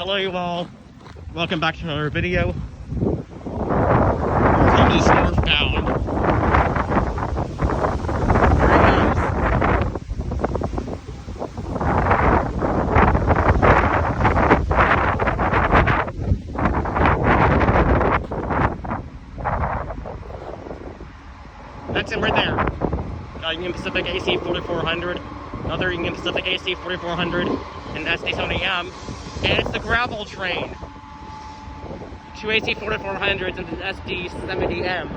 Hello you all, welcome back to another video. Here comes this Northbound. There he goes. That's him right there. Union Pacific AC 4400, another Union Pacific AC 4400, and SD70M. And it's the gravel train. Two AC 4400s and an SD70M.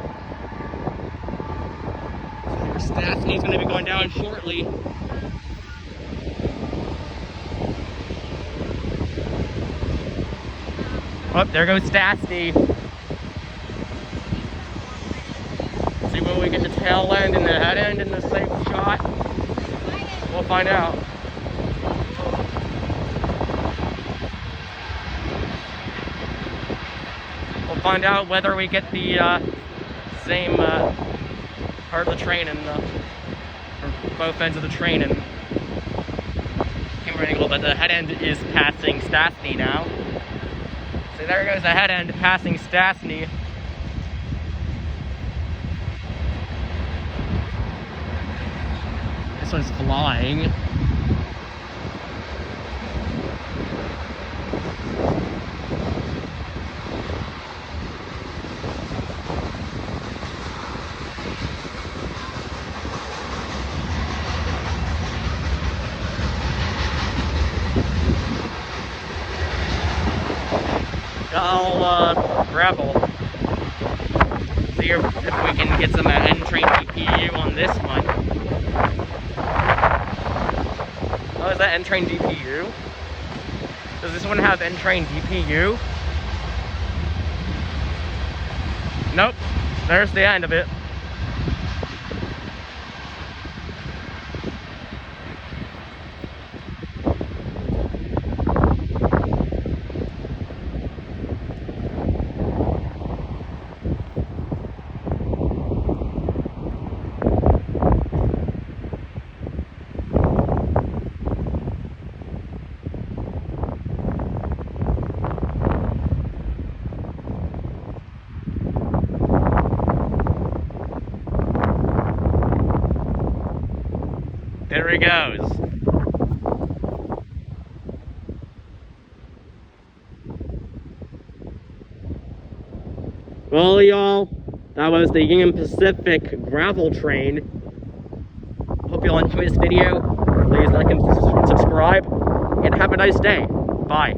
So stassney is going to be going down shortly. Oh, there goes stassney. See when we get the tail end and the head end in the same shot. We'll find out. We'll find out whether we get the same part of the train and both ends of the train and camera angle, but the head end is passing stassney now. So there goes the head end passing stassney. This one's flying. I'll gravel. See if we can get some N-train DPU on this one. Oh, is that N-train DPU? Does this one have N-train DPU? Nope. There's the end of it. There he goes. Well, y'all, that was the Union Pacific gravel train. Hope y'all enjoyed this video. Please like and subscribe, and have a nice day. Bye.